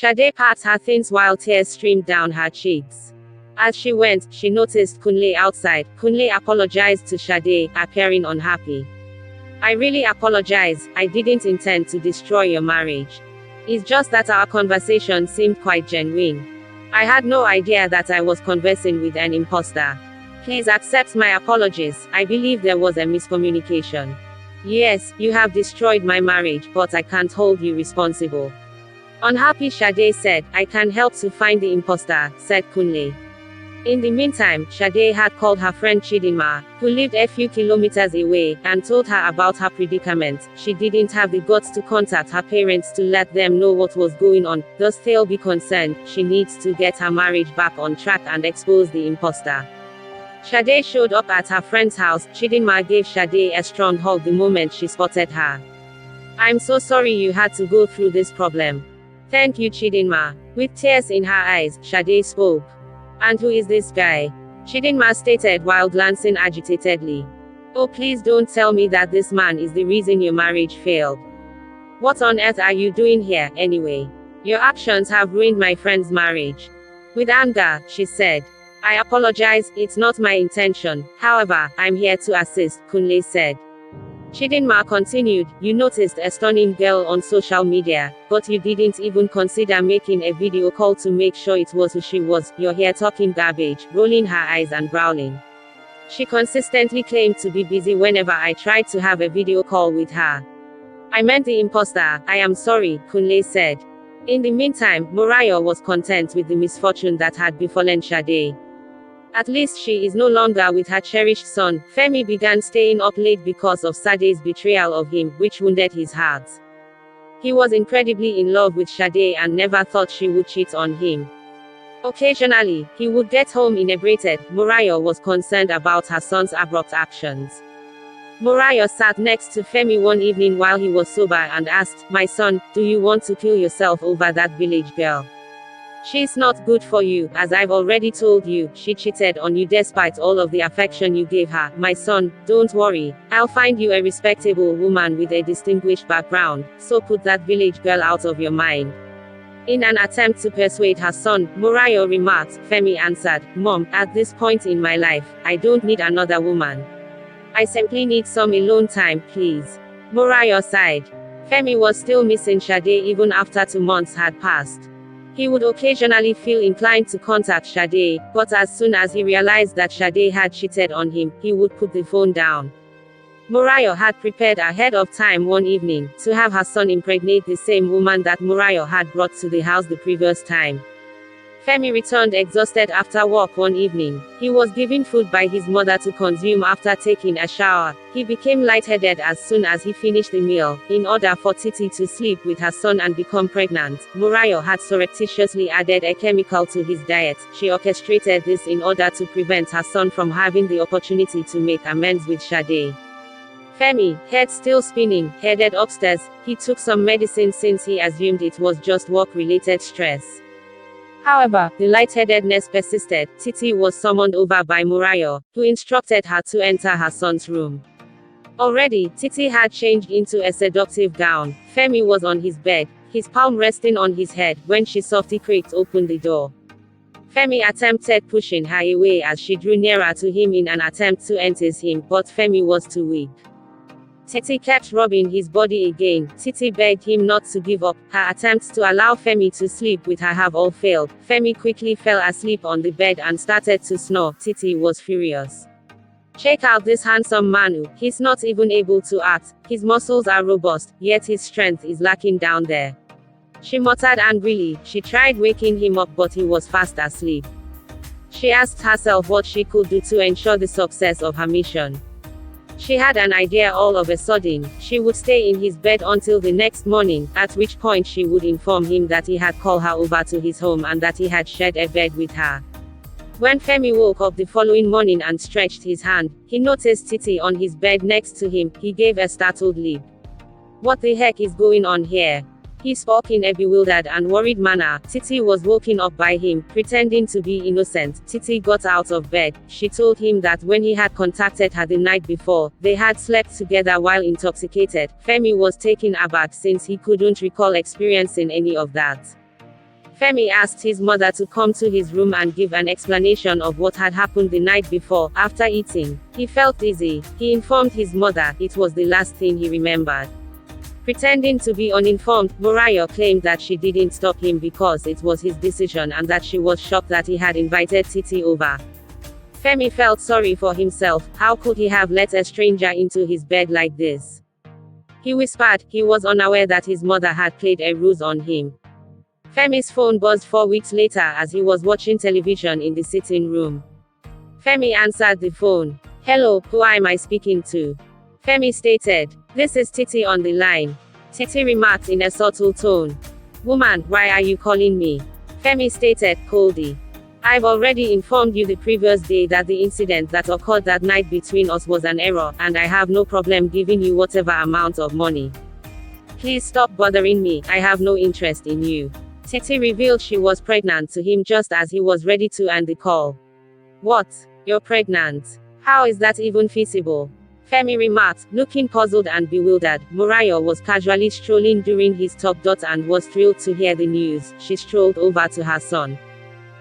Sade packed her things while tears streamed down her cheeks. As she went, she noticed Kunle outside. Kunle apologized to Sade, appearing unhappy. I really apologize, I didn't intend to destroy your marriage. It's just that our conversation seemed quite genuine. I had no idea that I was conversing with an impostor. Please accept my apologies, I believe there was a miscommunication. Yes, you have destroyed my marriage, but I can't hold you responsible. Unhappy Sade said, I can help to find the impostor, said Kunle. In the meantime, Sade had called her friend Chidinma, who lived a few kilometers away, and told her about her predicament. She didn't have the guts to contact her parents to let them know what was going on, thus they'll be concerned. She needs to get her marriage back on track and expose the impostor. Sade showed up at her friend's house. Chidinma gave Sade a strong hug the moment she spotted her. I'm so sorry you had to go through this problem. Thank you, Chidinma. With tears in her eyes, Sade spoke. And who is this guy? Chidinma stated while glancing agitatedly. Oh, please don't tell me that this man is the reason your marriage failed. What on earth are you doing here, anyway? Your actions have ruined my friend's marriage. With anger, she said. I apologize, it's not my intention. However, I'm here to assist, Kunle said. Chidinma continued, you noticed a stunning girl on social media, but you didn't even consider making a video call to make sure it was who she was. You're here talking garbage, rolling her eyes and growling. She consistently claimed to be busy whenever I tried to have a video call with her. I meant the impostor, I am sorry, Kunle said. In the meantime, Morayo was content with the misfortune that had befallen Sade. At least she is no longer with her cherished son. Femi began staying up late because of Sade's betrayal of him, which wounded his heart. He was incredibly in love with Sade and never thought she would cheat on him. Occasionally, he would get home inebriated. Morayo was concerned about her son's abrupt actions. Morayo sat next to Femi one evening while he was sober and asked, my son, do you want to kill yourself over that village girl? She's not good for you, as I've already told you, she cheated on you despite all of the affection you gave her. My son, don't worry, I'll find you a respectable woman with a distinguished background, so put that village girl out of your mind. In an attempt to persuade her son, Morayo remarked, Femi answered, Mom, at this point in my life, I don't need another woman. I simply need some alone time, please. Morayo sighed. Femi was still missing Sade even after 2 months had passed. He would occasionally feel inclined to contact Sade, but as soon as he realized that Sade had cheated on him, he would put the phone down. Morayo had prepared ahead of time one evening, to have her son impregnate the same woman that Morayo had brought to the house the previous time. Femi returned exhausted after work one evening. He was given food by his mother to consume after taking a shower. He became lightheaded as soon as he finished the meal. In order for Titi to sleep with her son and become pregnant, Morayo had surreptitiously added a chemical to his diet. She orchestrated this in order to prevent her son from having the opportunity to make amends with Sade. Femi, head still spinning, headed upstairs. He took some medicine since he assumed it was just work-related stress. However, the lightheadedness persisted. Titi was summoned over by Morayo, who instructed her to enter her son's room. Already, Titi had changed into a seductive gown. Femi was on his bed, his palm resting on his head, when she softly creaked open the door. Femi attempted pushing her away as she drew nearer to him in an attempt to entice him, but Femi was too weak. Titi kept rubbing his body again. Titi begged him not to give up. Her attempts to allow Femi to sleep with her have all failed. Femi quickly fell asleep on the bed and started to snore. Titi was furious. Check out this handsome man. He's not even able to act. His muscles are robust, yet his strength is lacking down there. She muttered angrily. She tried waking him up, but he was fast asleep. She asked herself what she could do to ensure the success of her mission. She had an idea all of a sudden. She would stay in his bed until the next morning, at which point she would inform him that he had called her over to his home and that he had shared a bed with her. When Femi woke up the following morning and stretched his hand, he noticed Titi on his bed next to him. He gave a startled leap. What the heck is going on here? He spoke in a bewildered and worried manner. Titi was woken up by him, pretending to be innocent. Titi got out of bed. She told him that when he had contacted her the night before, they had slept together while intoxicated. Femi was taken aback since he couldn't recall experiencing any of that. Femi asked his mother to come to his room and give an explanation of what had happened the night before. After eating, he felt dizzy. He informed his mother it was the last thing he remembered. Pretending to be uninformed, Morayo claimed that she didn't stop him because it was his decision and that she was shocked that he had invited Titi over. Femi felt sorry for himself. How could he have let a stranger into his bed like this? He whispered he was unaware that his mother had played a ruse on him. Femi's phone buzzed 4 weeks later as he was watching television in the sitting room. Femi answered the phone. "Hello, who am I speaking to?" Femi stated. "This is Titi on the line." Titi remarked in a subtle tone. "Woman, why are you calling me?" Femi stated coldly. "I've already informed you the previous day that the incident that occurred that night between us was an error, and I have no problem giving you whatever amount of money. Please stop bothering me, I have no interest in you." Titi revealed she was pregnant to him just as he was ready to end the call. "What? You're pregnant? How is that even feasible?" Femi remarked, looking puzzled and bewildered. Morayo was casually strolling during his top dot and was thrilled to hear the news. She strolled over to her son.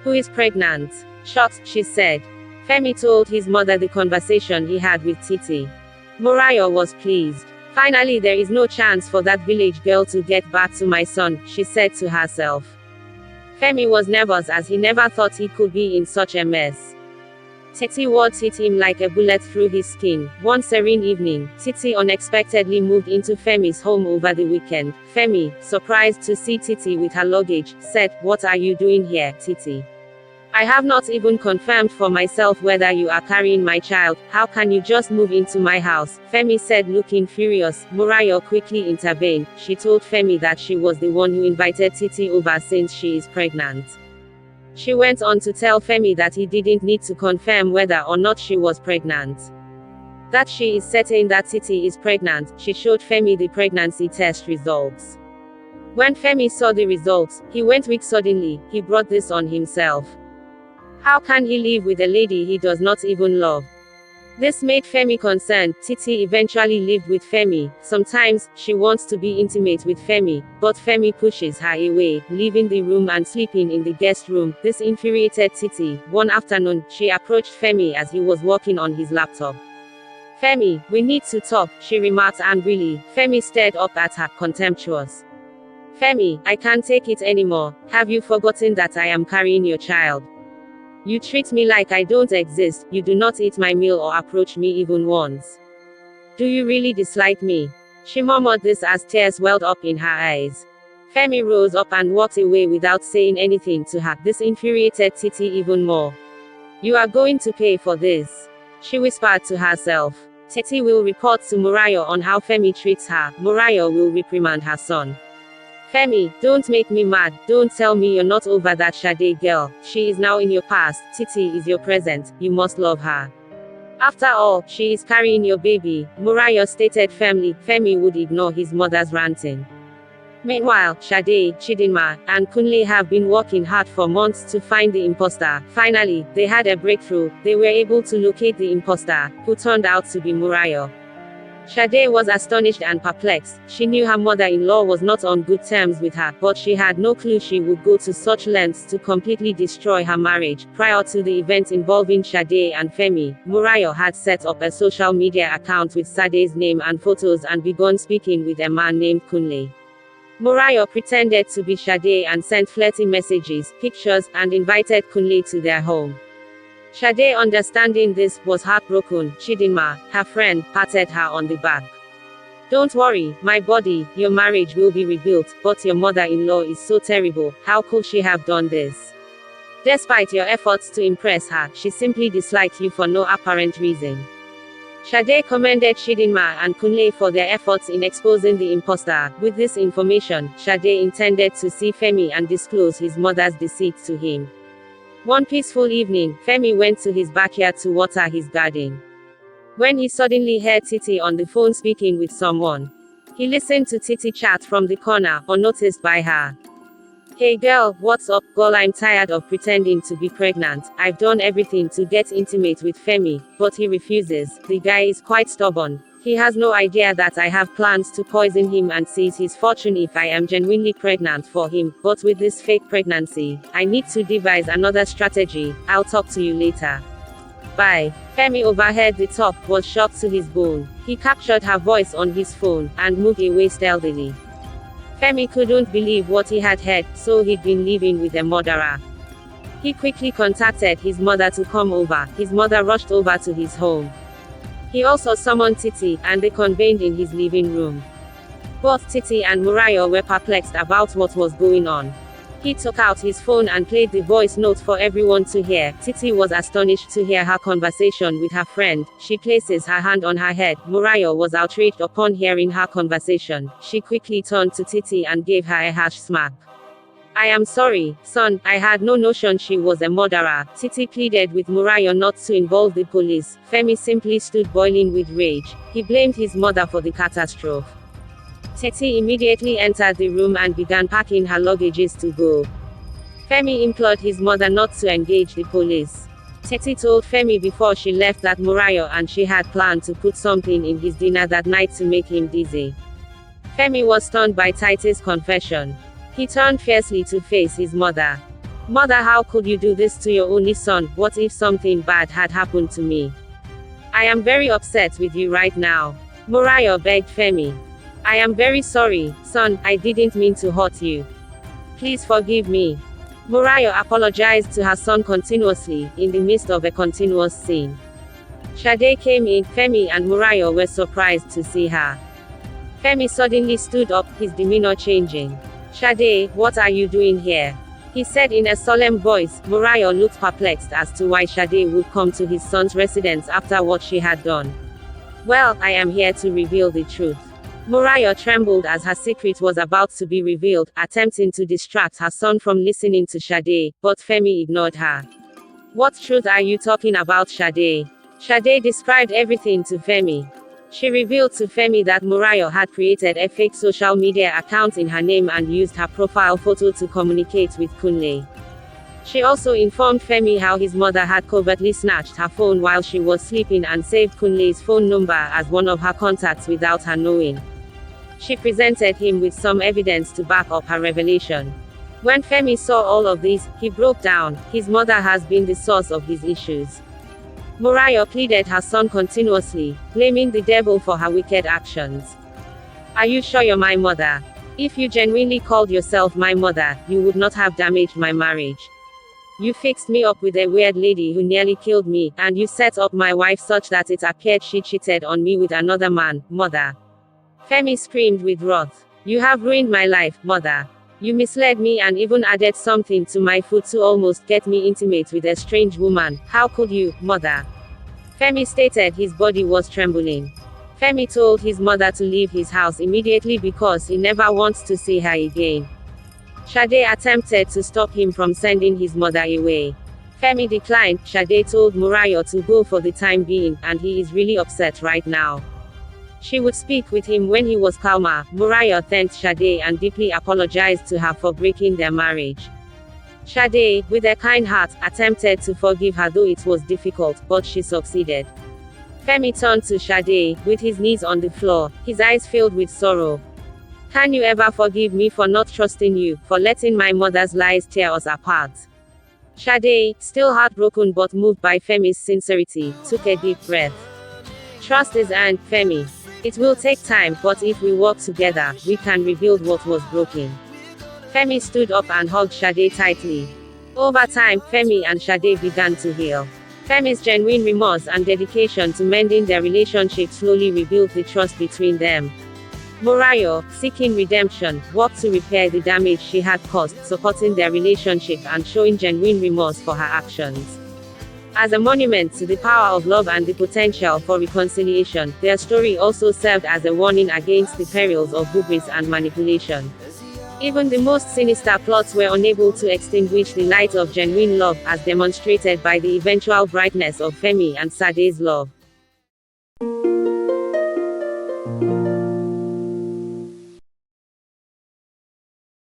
"Who is pregnant?" "Shocked," she said. Femi told his mother the conversation he had with Titi. Morayo was pleased. "Finally, there is no chance for that village girl to get back to my son," she said to herself. Femi was nervous as he never thought he could be in such a mess. Titi words hit him like a bullet through his skin. One serene evening, Titi unexpectedly moved into Femi's home over the weekend. Femi, surprised to see Titi with her luggage, said, "What are you doing here, Titi? I have not even confirmed for myself whether you are carrying my child. How can you just move into my house?" Femi said, looking furious. Morayo quickly intervened. She told Femi that she was the one who invited Titi over since she is pregnant. She went on to tell Femi that he didn't need to confirm whether or not she was pregnant. That she is certain that Titi is pregnant. She showed Femi the pregnancy test results. When Femi saw the results, he went weak suddenly. He brought this on himself. How can he live with a lady he does not even love? This made Femi concerned. Titi eventually lived with Femi. Sometimes, she wants to be intimate with Femi, but Femi pushes her away, leaving the room and sleeping in the guest room. This infuriated Titi. One afternoon, she approached Femi as he was working on his laptop. "Femi, we need to talk," she remarked angrily. Femi stared up at her, contemptuous. "Femi, I can't take it anymore. Have you forgotten that I am carrying your child? You treat me like I don't exist, you do not eat my meal or approach me even once. Do you really dislike me?" She murmured this as tears welled up in her eyes. Femi rose up and walked away without saying anything to her. This infuriated Titi even more. "You are going to pay for this," she whispered to herself. Titi will report to Morayo on how Femi treats her. Morayo will reprimand her son. "Femi, don't make me mad. Don't tell me you're not over that Sade girl. She is now in your past. Titi is your present. You must love her. After all, she is carrying your baby," Morayo stated firmly. Femi would ignore his mother's ranting. Meanwhile, Sade, Chidinma, and Kunle have been working hard for months to find the impostor. Finally, they had a breakthrough. They were able to locate the impostor, who turned out to be Morayo. Sade was astonished and perplexed. She knew her mother-in-law was not on good terms with her, but she had no clue she would go to such lengths to completely destroy her marriage. Prior to the event involving Sade and Femi, Morayo had set up a social media account with Sade's name and photos and begun speaking with a man named Kunle. Morayo pretended to be Sade and sent flirty messages, pictures, and invited Kunle to their home. Sade, understanding this, was heartbroken. Chidinma, her friend, patted her on the back. "Don't worry, my body, your marriage will be rebuilt, but your mother-in-law is so terrible. How could she have done this? Despite your efforts to impress her, she simply dislikes you for no apparent reason." Sade commended Chidinma and Kunle for their efforts in exposing the impostor. With this information, Sade intended to see Femi and disclose his mother's deceit to him. One peaceful evening, Femi went to his backyard to water his garden. When he suddenly heard Titi on the phone speaking with someone, he listened to Titi chat from the corner, unnoticed by her. "Hey girl, what's up? Girl, I'm tired of pretending to be pregnant. I've done everything to get intimate with Femi, but he refuses. The guy is quite stubborn. He has no idea that I have plans to poison him and seize his fortune if I am genuinely pregnant for him, but with this fake pregnancy, I need to devise another strategy. I'll talk to you later. Bye. Femi overheard the talk, was shocked to his bone. He captured her voice on his phone, and moved away stealthily. Femi couldn't believe what he had heard, so he'd been living with a murderer. He quickly contacted his mother to come over. His mother rushed over to his home. He also summoned Titi, and they convened in his living room. Both Titi and Morayo were perplexed about what was going on. He took out his phone and played the voice note for everyone to hear. Titi was astonished to hear her conversation with her friend. She places her hand on her head. Morayo was outraged upon hearing her conversation. She quickly turned to Titi and gave her a harsh smack. I am sorry, son, I had no notion she was a murderer. Titi pleaded with Morayo not to involve the police. Femi simply stood boiling with rage. He blamed his mother for the catastrophe. Titi immediately entered the room and began packing her luggages to go. Femi implored his mother not to engage the police. Titi told Femi before she left that Morayo and she had planned to put something in his dinner that night to make him dizzy. Femi was stunned by Titi's confession. He turned fiercely to face his mother. Mother, how could you do this to your only son? What if something bad had happened to me? I am very upset with you right now. Morayo begged Femi. I am very sorry, son, I didn't mean to hurt you. Please forgive me. Morayo apologized to her son continuously, in the midst of a continuous scene. Sade came in. Femi and Morayo were surprised to see her. Femi suddenly stood up, his demeanor changing. Sade, what are you doing here? He said in a solemn voice. Morayo looked perplexed as to why Sade would come to his son's residence after what she had done. Well, I am here to reveal the truth. Morayo trembled as her secret was about to be revealed, attempting to distract her son from listening to Sade, but Femi ignored her. What truth are you talking about, Sade? Sade described everything to Femi. She revealed to Femi that Morayo had created a fake social media account in her name and used her profile photo to communicate with Kunle. She also informed Femi how his mother had covertly snatched her phone while she was sleeping and saved Kunle's phone number as one of her contacts without her knowing. She presented him with some evidence to back up her revelation. When Femi saw all of this, he broke down. His mother has been the source of his issues. Morayo pleaded her son continuously, blaming the devil for her wicked actions. Are you sure you're my mother? If you genuinely called yourself my mother, you would not have damaged my marriage. You fixed me up with a weird lady who nearly killed me, and you set up my wife such that it appeared she cheated on me with another man, mother. Femi screamed with wrath. You have ruined my life, mother. You misled me and even added something to my food to almost get me intimate with a strange woman. How could you, mother? Femi stated his body was trembling. Femi told his mother to leave his house immediately because he never wants to see her again. Sade attempted to stop him from sending his mother away. Femi declined. Sade told Morayo to go for the time being, and he is really upset right now. She would speak with him when he was calmer. Morayo thanked Sade and deeply apologized to her for breaking their marriage. Sade, with a kind heart, attempted to forgive her though it was difficult, but she succeeded. Femi turned to Sade, with his knees on the floor, his eyes filled with sorrow. Can you ever forgive me for not trusting you, for letting my mother's lies tear us apart? Sade, still heartbroken but moved by Femi's sincerity, took a deep breath. Trust is earned, Femi. It will take time, but if we work together, we can rebuild what was broken. Femi stood up and hugged Sade tightly. Over time, Femi and Sade began to heal. Femi's genuine remorse and dedication to mending their relationship slowly rebuilt the trust between them. Morayo, seeking redemption, worked to repair the damage she had caused, supporting their relationship and showing genuine remorse for her actions. As a monument to the power of love and the potential for reconciliation, their story also served as a warning against the perils of hubris and manipulation. Even the most sinister plots were unable to extinguish the light of genuine love, as demonstrated by the eventual brightness of Femi and Sade's love.